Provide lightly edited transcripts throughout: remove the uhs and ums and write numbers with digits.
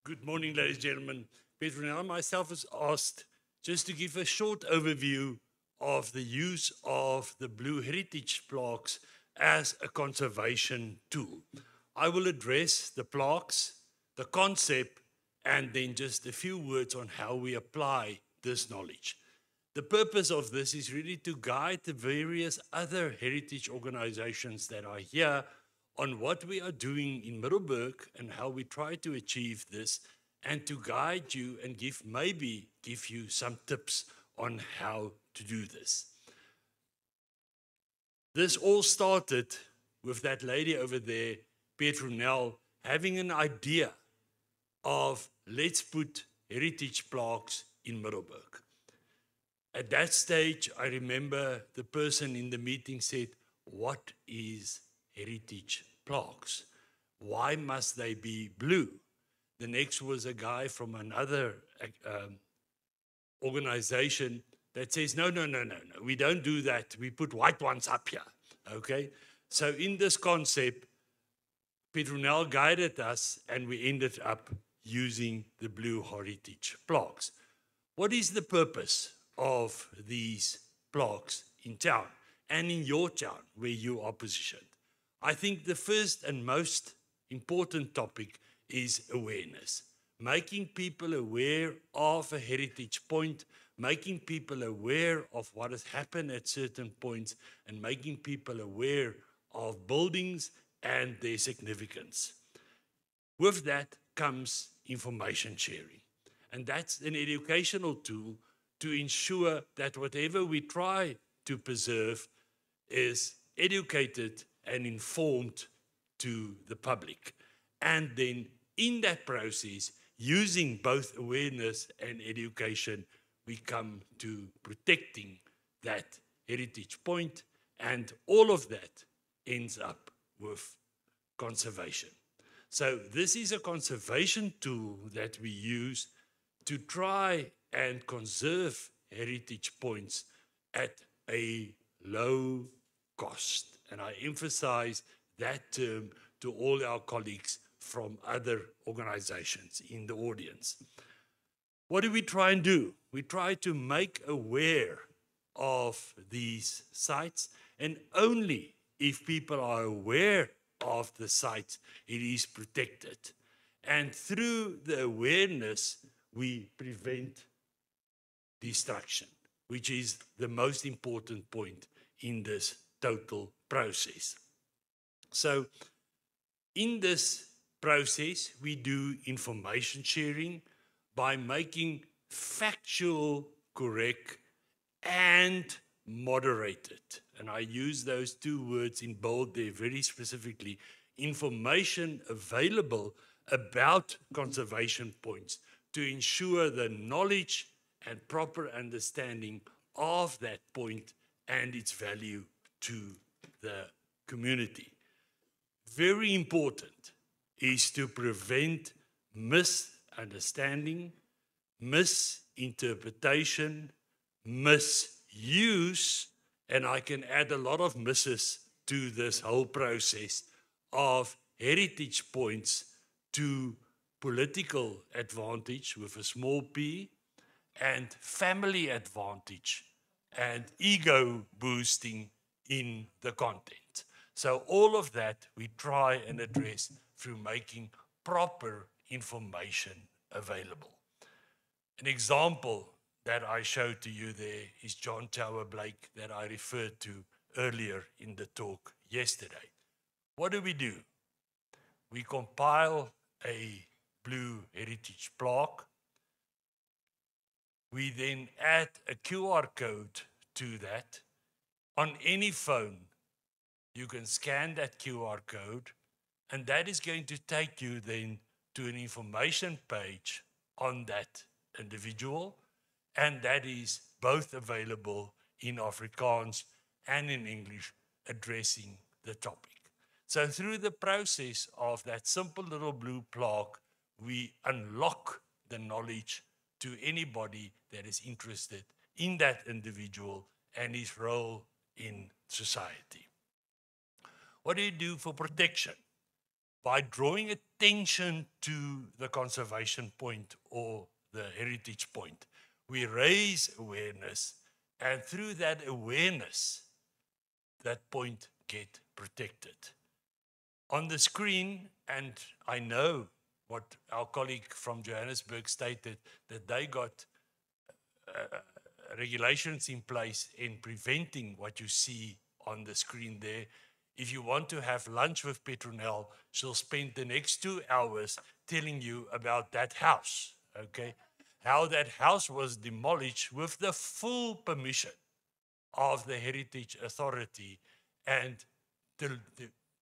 Good morning, ladies and gentlemen. Petronella and myself was asked just to give a short overview of the use of the Blue Heritage plaques as a conservation tool. I will address the plaques, the concept, and then just a few words on how we apply this knowledge. The purpose of this is really to guide the various other heritage organizations that are here on what we are doing in Middelburg and how we try to achieve this, and to guide you and maybe give you some tips on how to do this. This all started with that lady over there, Petronel, having an idea of let's put heritage plaques in Middelburg. At that stage, I remember the person in the meeting said, "What is heritage plaques? Why must they be blue?" The next was a guy from another organization that says, no, we don't do that. We put white ones up here, okay? So in this concept, Petronel guided us and we ended up using the Blue Heritage plaques. What is the purpose of these plaques in town and in your town where you are positioned? I think the first and most important topic is awareness. Making people aware of a heritage point, making people aware of what has happened at certain points, and making people aware of buildings and their significance. With that comes information sharing. And that's an educational tool to ensure that whatever we try to preserve is educated and informed to the public. And then in that process, using both awareness and education, we come to protecting that heritage point, and all of that ends up with conservation. So this is a conservation tool that we use to try and conserve heritage points at a low cost. And I emphasize that term to all our colleagues from other organizations in the audience. What do we try and do? We try to make aware of these sites, and only if people are aware of the site, it is protected. And through the awareness, we prevent destruction, which is the most important point in this total process. So in this process, we do information sharing by making factual correct and moderated. And I use those two words in bold there very specifically. Information available about conservation points to ensure the knowledge and proper understanding of that point and its value to the community. Very important is to prevent misunderstanding, misinterpretation, misuse, and I can add a lot of misses to this whole process of heritage points to political advantage with a small p, and family advantage and ego boosting in the content. So all of that we try and address through making proper information available. An example that I showed to you there is John Tower Blake that I referred to earlier in the talk yesterday. What do? We compile a Blue Heritage plaque. We then add a QR code to that. On any phone, you can scan that QR code, and that is going to take you then to an information page on that individual, and that is both available in Afrikaans and in English, addressing the topic. So through the process of that simple little blue plaque, we unlock the knowledge to anybody that is interested in that individual and his role in society. What do you do for protection? by drawing attention to the conservation point or the heritage point. We raise awareness, and through that awareness, that point get protected. On the screen, and I know what our colleague from Johannesburg stated, that they got regulations in place in preventing what you see on the screen there. If you want to have lunch with Petronel, she'll spend the next 2 hours telling you about that house, okay? How that house was demolished with the full permission of the Heritage Authority and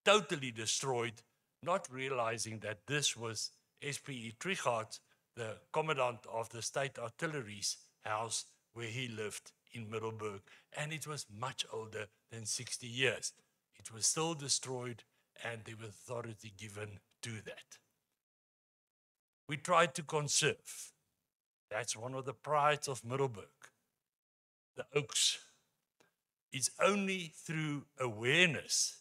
totally destroyed, not realizing that this was SPE Trichard, the commandant of the State Artillery's house where he lived in Middelburg, and it was much older than 60 years. It was still destroyed, and there was authority given to that. We tried to conserve. That's one of the prides of Middelburg, the oaks. It's only through awareness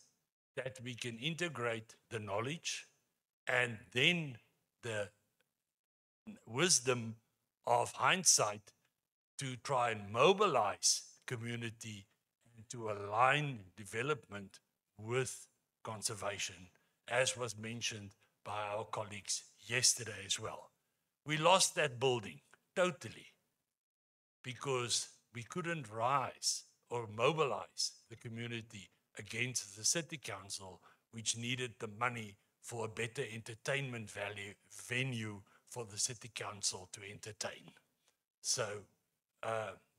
that we can integrate the knowledge and then the wisdom of hindsight to try and mobilize community and to align development with conservation, as was mentioned by our colleagues yesterday as well. We lost that building totally because we couldn't rise or mobilize the community against the city council, which needed the money for a better entertainment venue for the city council to entertain. So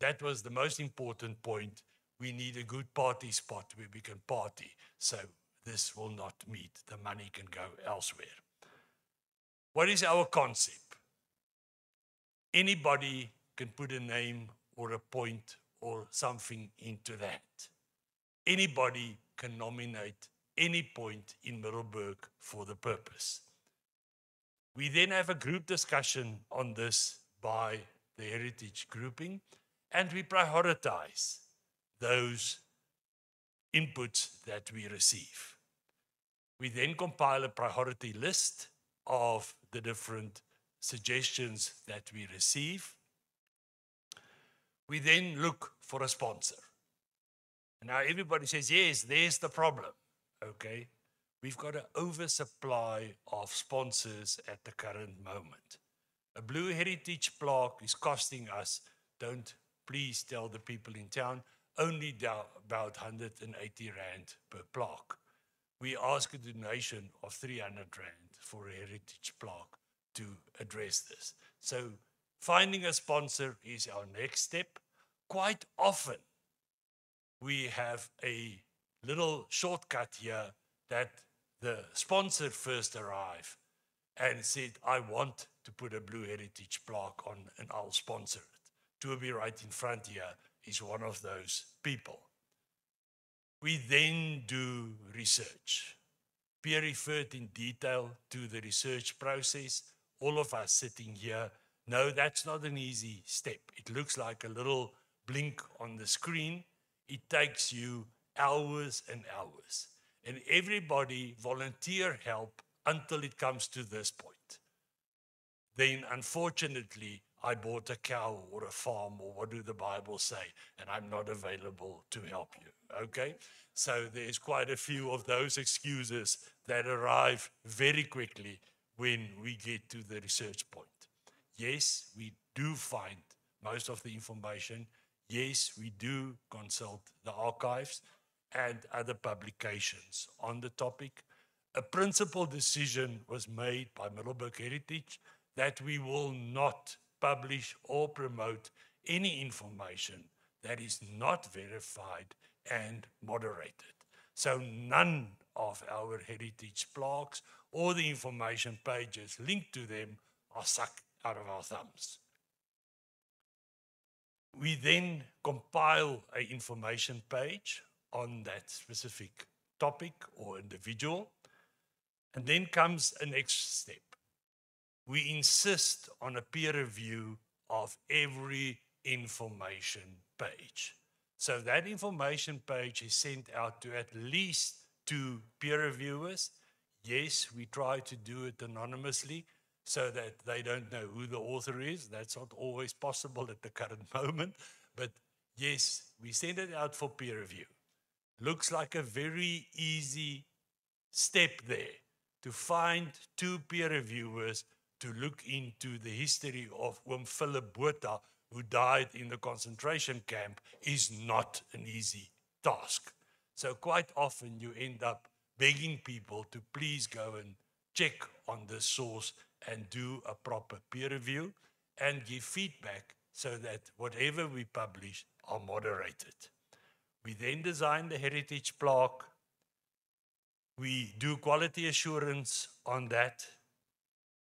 that was the most important point. We need a good party spot where we can party. So this will not meet. The money can go elsewhere. What is our concept? Anybody can put a name or a point or something into that. Anybody can nominate any point in Middelburg for the purpose. We then have a group discussion on this by the heritage grouping, and we prioritize those inputs that we receive. We then compile a priority list of the different suggestions that we receive. We then look for a sponsor. Now everybody says, yes, there's the problem, okay? We've got an oversupply of sponsors at the current moment. A Blue Heritage plaque is costing us, don't please tell the people in town, only about 180 Rand per plaque. We ask a donation of 300 Rand for a heritage plaque to address this. So finding a sponsor is our next step. Quite often, we have a little shortcut here that the sponsor first arrived and said, I want to put a Blue Heritage plaque on and I'll sponsor it. Toby right in front here is one of those people. We then do research. Pierre referred in detail to the research process. All of us sitting here know that's not an easy step. It looks like a little blink on the screen. It takes you hours and hours. And everybody volunteer help until it comes to this point. Then, unfortunately, I bought a cow or a farm, or what do the Bible say, and I'm not available to help you, okay? So there's quite a few of those excuses that arrive very quickly when we get to the research point. Yes, we do find most of the information. Yes, we do consult the archives and other publications on the topic. A principal decision was made by Middelburg Heritage that we will not publish or promote any information that is not verified and moderated. So none of our heritage plaques or the information pages linked to them are sucked out of our thumbs. We then compile an information page on that specific topic or individual, and then comes a next step. We insist on a peer review of every information page. So that information page is sent out to at least 2 peer reviewers. Yes, we try to do it anonymously so that they don't know who the author is. That's not always possible at the current moment. But yes, we send it out for peer review. Looks like a very easy step there to find 2 peer reviewers to look into the history of Oom Philip Botha, who died in the concentration camp, is not an easy task. So quite often you end up begging people to please go and check on the source and do a proper peer review and give feedback so that whatever we publish are moderated. We then design the heritage plaque. We do quality assurance on that.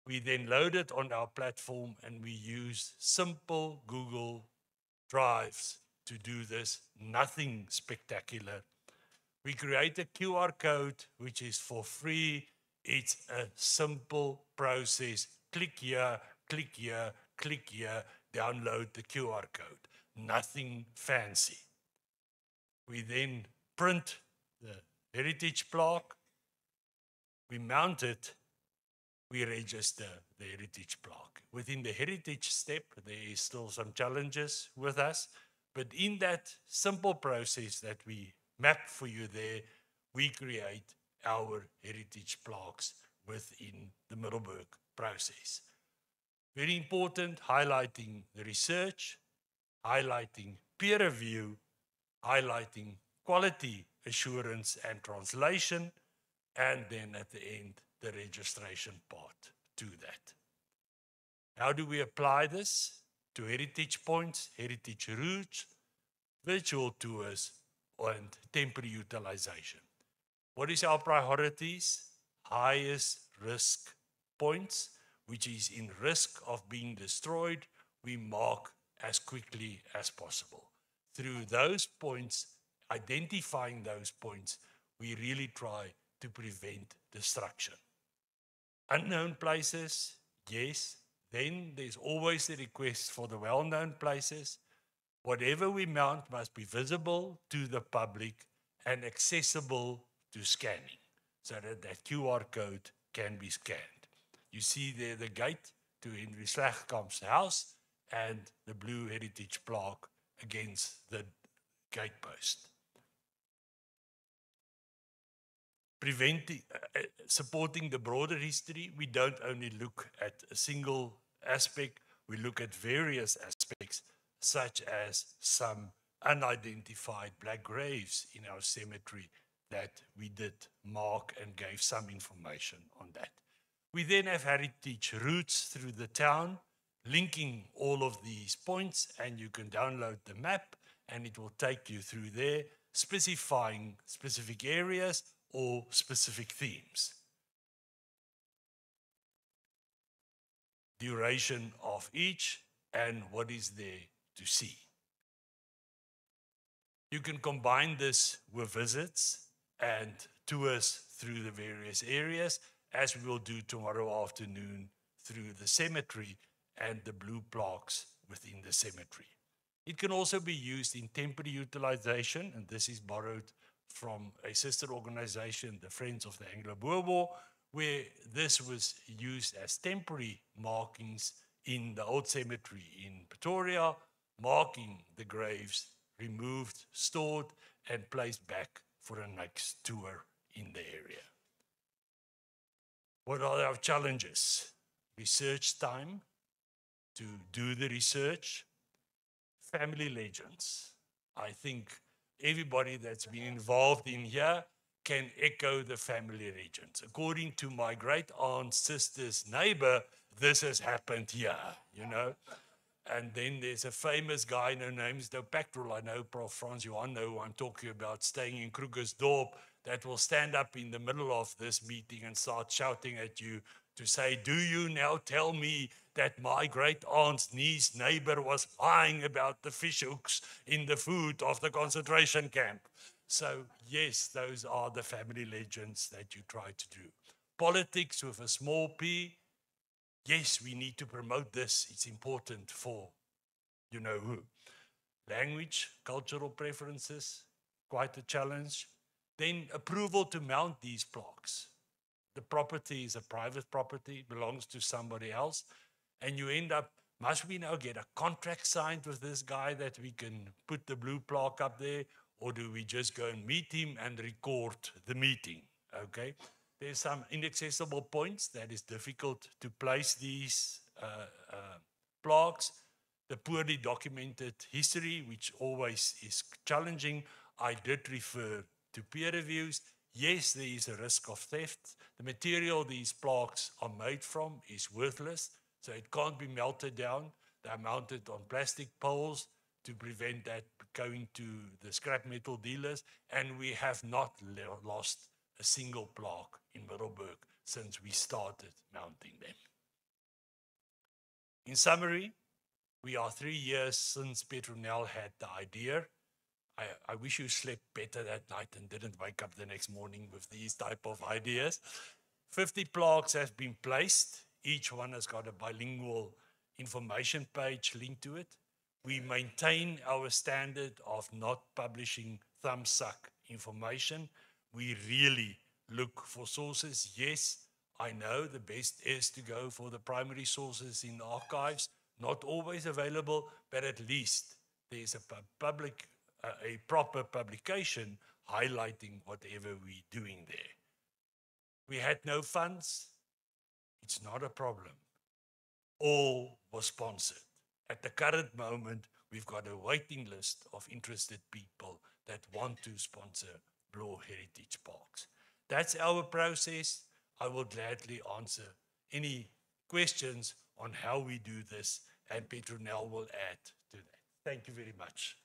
We then load it on our platform and we use simple Google Drives to do this, nothing spectacular. We create a QR code which is for free. It's a simple process. Click here, click here, click here, download the QR code. Nothing fancy. We then print the heritage plaque. We mount it, we register the heritage plaque. Within the heritage step, there is still some challenges with us, but in that simple process that we map for you there, we create our heritage plaques within the Middelburg process. Very important, highlighting the research, highlighting peer review, highlighting quality assurance and translation, and then at the end, the registration part to that. How do we apply this to heritage points, heritage routes, virtual tours, and temporary utilization? What is our priorities? Highest risk points, which is in risk of being destroyed, we mark as quickly as possible. Through those points, identifying those points, we really try to prevent destruction. Unknown places, yes. Then there's always the request for the well-known places. Whatever we mount must be visible to the public and accessible to scanning, so that that QR code can be scanned. You see there the gate to Henry Slagkamp's house and the blue heritage plaque against the gatepost. Supporting the broader history, we don't only look at a single aspect, we look at various aspects, such as some unidentified black graves in our cemetery that we did mark and gave some information on that. We then have heritage routes through the town, linking all of these points, and you can download the map and it will take you through there, specifying specific areas or specific themes. Duration of each and what is there to see. You can combine this with visits and tours through the various areas, as we will do tomorrow afternoon through the cemetery and the blue plaques within the cemetery. It can also be used in temporary utilization, and this is borrowed from a sister organization, the Friends of the Anglo-Boer, where this was used as temporary markings in the old cemetery in Pretoria, marking the graves removed, stored, and placed back for a next tour in the area. What are our challenges? Research time to do the research. Family legends. I think everybody that's been involved in here can echo the family legends. According to my great aunt's sister's neighbor, this has happened here, you know. And then there's a famous guy, no name's no Pactrol, I know Prof. Franz Johan know who I'm talking about, staying in Krugersdorp, that will stand up in the middle of this meeting and start shouting at you to say, do you now tell me that my great aunt's niece neighbor was lying about the fish hooks in the food of the concentration camp? So yes, those are the family legends that you try to do. Politics with a small p. Yes, we need to promote this. It's important for you know who. Language, cultural preferences, quite a challenge. Then approval to mount these plaques. the property is a private property, belongs to somebody else, and you end up, must we now get a contract signed with this guy that we can put the blue plaque up there, or do we just go and meet him and record the meeting? Okay, there's some inaccessible points that is difficult to place these plaques. The poorly documented history, which always is challenging. I did refer to peer reviews. Yes, there is a risk of theft. The material these plaques are made from is worthless, so it can't be melted down. They're mounted on plastic poles to prevent that going to the scrap metal dealers, and we have not lost a single plaque in Middelburg since we started mounting them. In summary, we are 3 years since Petronel had the idea. I wish you slept better that night and didn't wake up the next morning with these type of ideas. 50 plaques have been placed. Each one has got a bilingual information page linked to it. We maintain our standard of not publishing thumbsuck information. We really look for sources. Yes, I know the best is to go for the primary sources in the archives. Not always available, but at least there's a proper publication highlighting whatever we're doing there. We had no funds. It's not a problem. All was sponsored. At the current moment, we've got a waiting list of interested people that want to sponsor Bloor Heritage Parks. That's our process. I will gladly answer any questions on how we do this, and Petronel will add to that. Thank you very much.